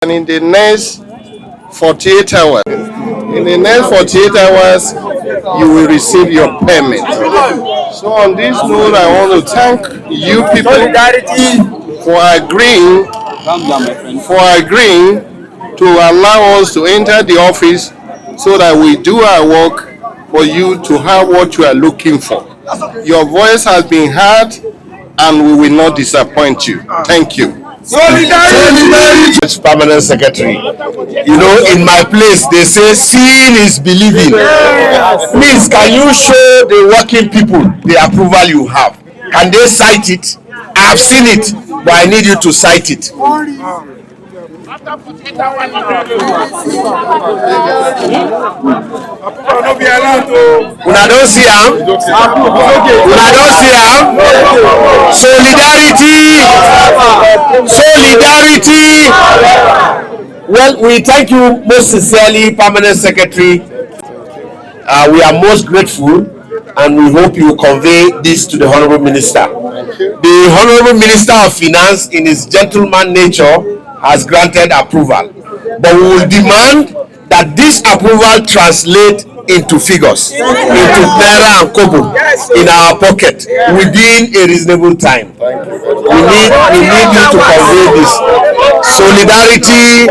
And in the next 48 hours, you will receive your payment. So on this note, I want to thank you people for agreeing to allow us to enter the office so that we do our work for you to have what you are looking for. Your voice has been heard and we will not disappoint you. Thank you. Solidarity! Permanent Secretary. You know, in my place, they say seeing is believing. Please, can you show the working people the approval you have? Can they cite it? I have seen it, but I need you to cite it. Una don't see am? Una don't see am? Solidarity! Solidarity! Well, we thank you most sincerely, Permanent Secretary. We are most grateful and we hope you convey this to the Honorable Minister. The Honorable Minister of Finance, in his gentleman nature, has granted approval. But we will demand that this approval translate into figures, into Naira and Kobo in our pocket within a reasonable time. We need you to convey this. Solidarity.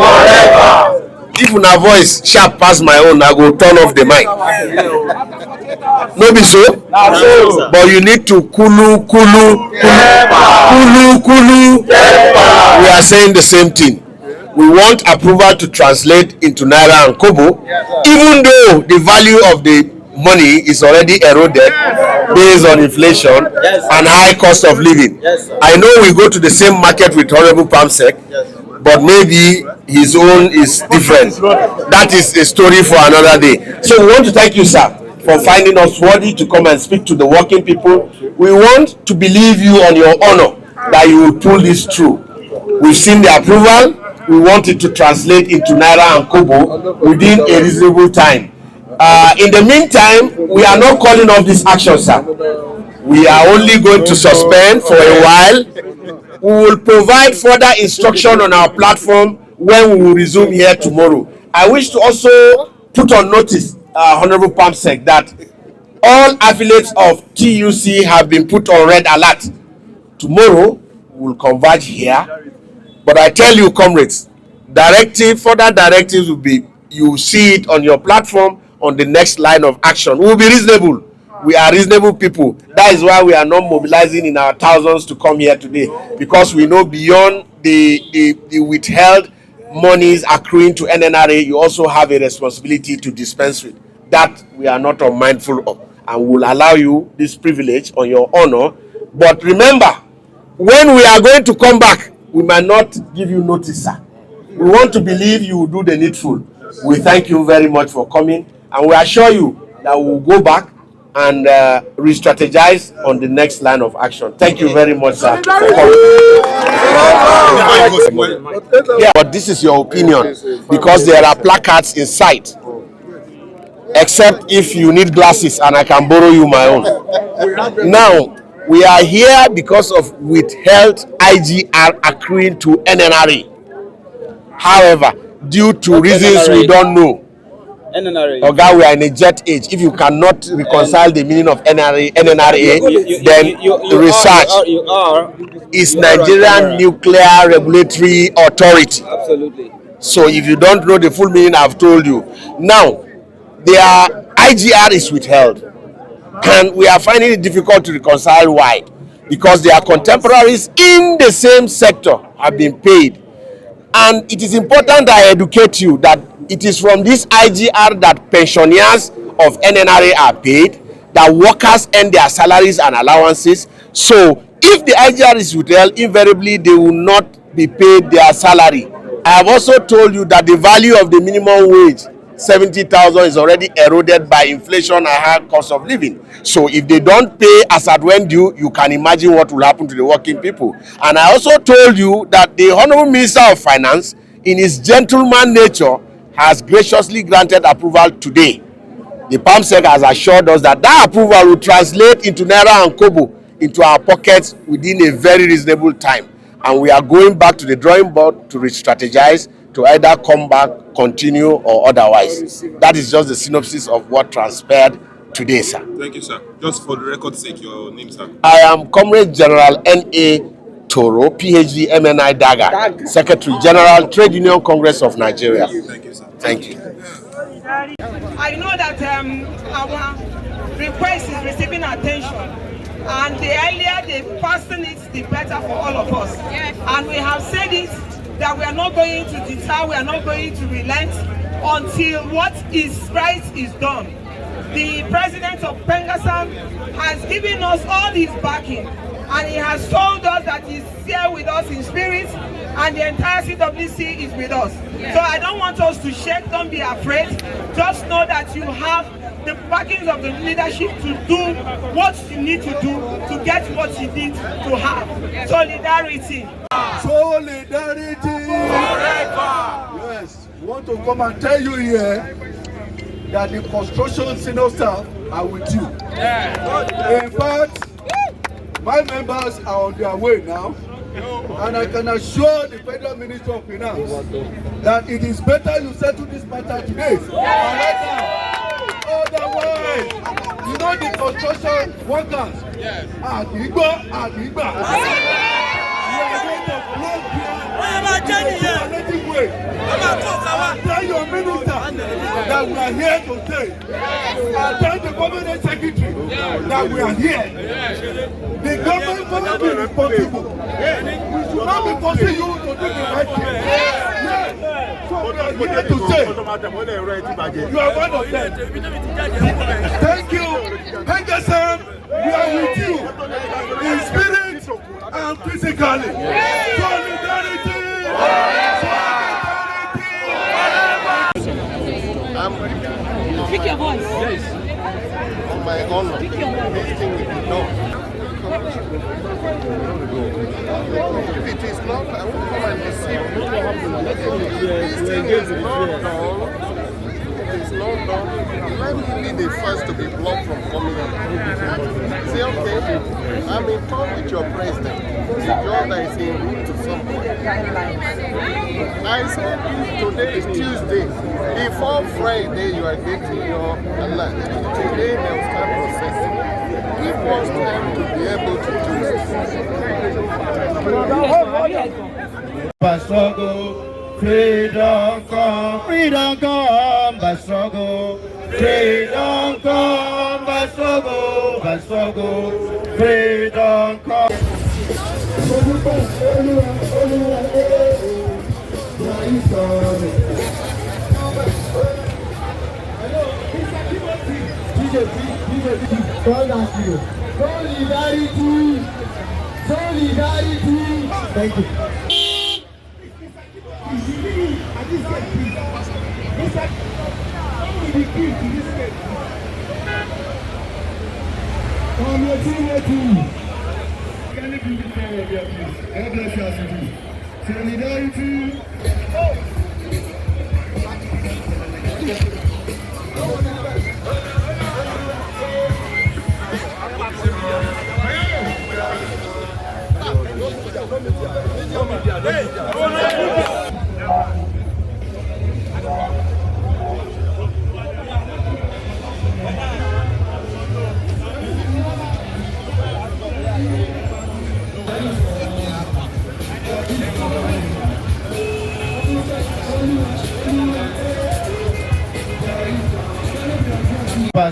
If una voice sharp pass my own, I go turn off the mic. No be so? But you need to kulu. We are saying the same thing. We want approval to translate into Naira and Kobo, even though the value of the money is already eroded based on inflation and high cost of living. I know we go to the same market with Honorable Pamsek, but maybe his own is different. That is a story for another day. So we want to thank you, sir, for finding us worthy to come and speak to the working people. We want to believe you on your honor that you will pull this through. We've seen the approval. We want it to translate into Naira and Kobo within a reasonable time. In the meantime, we are not calling off this action, sir. We are only going to suspend for a while. We will provide further instruction on our platform when we will resume here tomorrow. I wish to also put on notice, Honorable Pamsek, that all affiliates of TUC have been put on red alert. Tomorrow, we will converge here. But I tell you, comrades, further directives will be, you will see it on your platform on the next line of action. We will be reasonable. We are reasonable people. That is why we are not mobilizing in our thousands to come here today, because we know beyond the withheld monies accruing to NNRA, you also have a responsibility to dispense with. That we are not unmindful of, and will allow you this privilege on your honor. But remember, when we are going to come back, we might not give you notice, sir. We want to believe you will do the needful. We thank you very much for coming, and we assure you that we will go back and re-strategize on the next line of action. Thank you very much, sir. Yeah, but this is your opinion, because there are placards in sight. Except if you need glasses and I can borrow you my own. Now, we are here because of withheld IGR accruing to NNRA. However, due to reasons we don't know, Oga, we are in a jet age. If you cannot reconcile the meaning of NNRA, then the research is Nigerian Nuclear Regulatory Authority. Absolutely. So if you don't know the full meaning, I've told you. Now, their IGR is withheld. And we are finding it difficult to reconcile why. Because their contemporaries in the same sector have been paid. And it is important that I educate you that it is from this IGR that pensioners of NNRA are paid, that workers earn their salaries and allowances. So if the IGR is withheld, invariably they will not be paid their salary. I have also told you that the value of the minimum wage, 70,000, is already eroded by inflation and high cost of living. So if they don't pay as at when due, you can imagine what will happen to the working people. And I also told you that the Honorable Minister of Finance, in his gentleman nature, has graciously granted approval today. The PAMSEC has assured us that that approval will translate into Naira and Kobo into our pockets within a very reasonable time. And we are going back to the drawing board to re-strategize to either come back, continue, or otherwise. That is just the synopsis of what transpired today, sir. Thank you, sir. Just for the record's sake, your name, sir. I am Comrade General N.A. Toro, PhD MNI Daga, Secretary General, Trade Union Congress of Nigeria. Thank you, sir. Thank you. I know that our request is receiving attention, and the earlier the person is, the better for all of us. Yes. And we have said it, that we are not going to deter, we are not going to relent until what is right is done. The president of Pengasam has given us all his backing, and he has told us that he's here with us in spirit, and the entire CWC is with us. Yeah. So I don't want us to shake, don't be afraid. Just know that you have the backings of the leadership to do what you need to do to get what you need to have. Solidarity. Solidarity. Forever. Yes, we want to come and tell you here that the construction senior staff are with you. Yeah. In fact, my members are on their way now, and I can assure the Federal Minister of Finance that it is better you settle this matter today. Otherwise, you know the construction workers. Adigba. You are going to block here. Tell your minister that we are here to stay. Tell the government secretary that we are here. The government cannot be responsible. We should not be forcing you to do the right thing. So we are here to say you are one of them. Thank you. Henderson, we are with you in spirit and physically. Solidarity. Pick your voice. Yes. On my honor. Pick your voice. This thing will be done. If it is not, I will come and deceive you. This thing is not done. It is not done. Let me be the first to be blocked from coming out. Say, okay, I'm in touch with your president. The job that is in route to somebody. I said, today is Tuesday. Before Friday, you are getting your alert. Today, they will start processing. Give us time to be able to do it. By struggle, freedom come by struggle. Freedom come by struggle, freedom come. Solidarity. Thank you. Solidarity.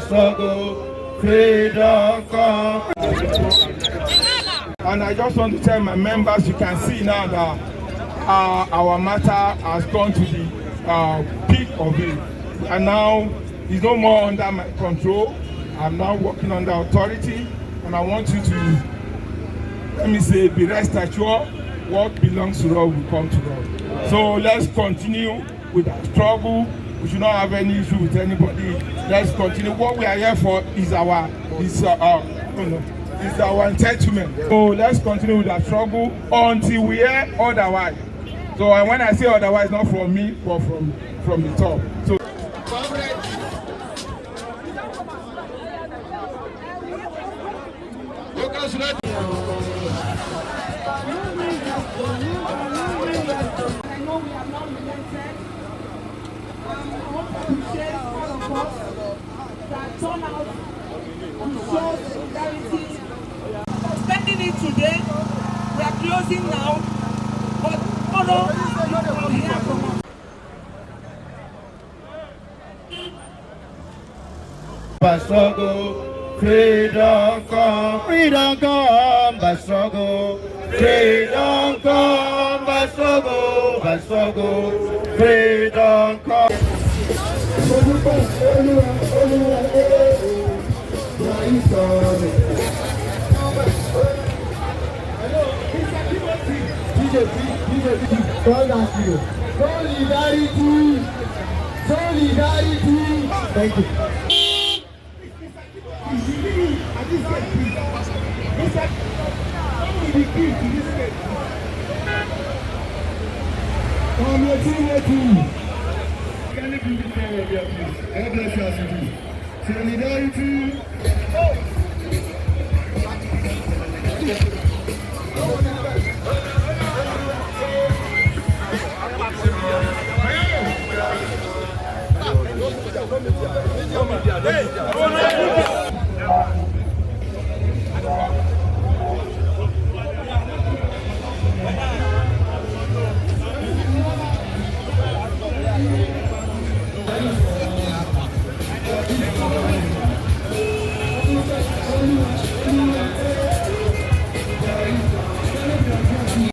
Struggle, freedom come. And I just want to tell my members, you can see now that our matter has gone to the peak of it. And now it's no more under my control. I'm now working under authority. And I want you to, let me say, be rest assured, what belongs to us will come to us. So let's continue with our struggle. We should not have any issue with anybody. Let's continue. What we are here for is our entitlement. So let's continue with our struggle until we hear otherwise. So when I say otherwise, not from me, but from the top. So. I know we have not relented. appreciate all of us that turn out to show solidarity. Spending it today, we are closing now, but tomorrow you will hear from us. By struggle, freedom come by struggle. Freedom come by struggle, freedom come. Solidarity. Thank you. Solidarity.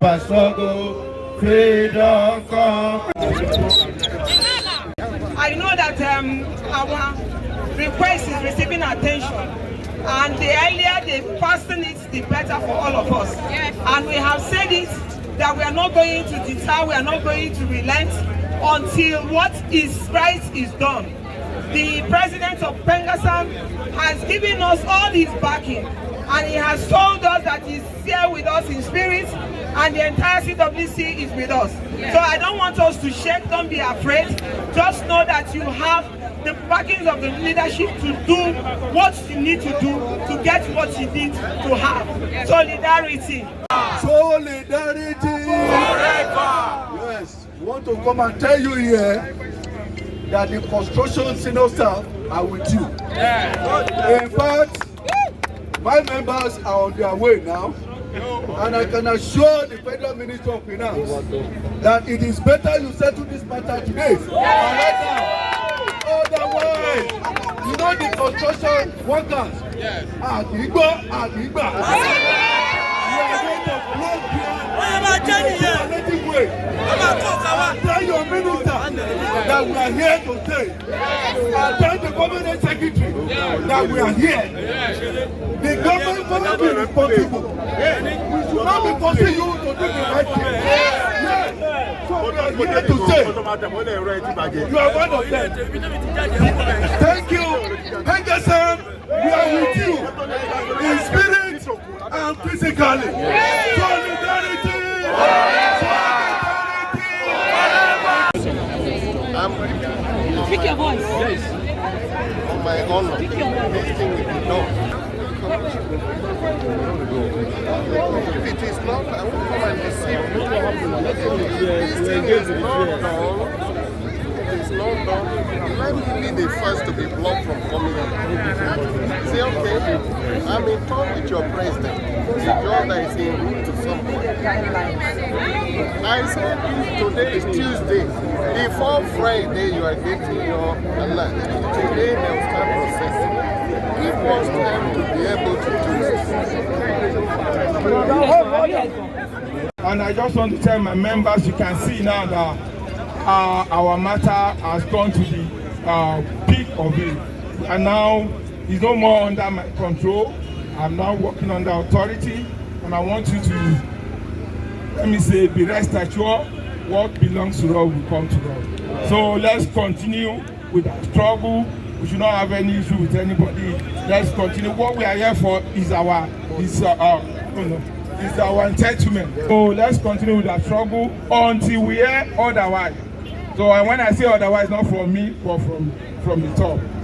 By struggle, freedom come. I know that our request is receiving attention, and the earlier the person it, the better for all of us. Yes. And we have said it, that we are not going to deter, we are not going to relent until what is right is done. The president of Pengasam has given us all his backing, and he has told us that he's here with us in spirit, and the entire CWC is with us. Yeah. So I don't want us to shake, don't be afraid. Just know that you have the backings of the leadership to do what you need to do to get what you need to have. Yeah. Solidarity. Solidarity. Forever. Yes, we want to come and tell you here that the construction senior staff are with you. Yeah. In fact, my members are on their way now. And I can assure the Federal Minister of Finance that it is better you settle this matter today. Otherwise, you know the construction workers. Agigba. You are going to block way. Tell your minister that we are here today. Tell the government secretary that we are here. The government will be responsible. We should not be forcing you to do the right thing. Yes. So we are here to say you are one of them. Thank you. Thank you, sir. We are with you in spirit and physically. Solidarity. Pick your voice. Yes. On my honor. This thing will be done. If it is not, I will come and receive you. This thing is not done. It is not done. Let me be the first to be blocked from coming out. Say, okay, I'm in talk with your president. The job that is in route to something. I said, today is Tuesday. Before Friday, you are getting your alert. Today, they will start processing. Give us time to be able to do this. And I just want to tell my members, you can see now that our matter has gone to the peak of it. And now it's no more under my control. I'm now working under authority. And I want you to, let me say, be rest assured, what belongs to us will come to us. So let's continue with our struggle. We should not have any issue with anybody. Let's continue. What we are here for is our entitlement. So let's continue with our struggle until we hear otherwise. So when I say otherwise, not from me, but from the top. So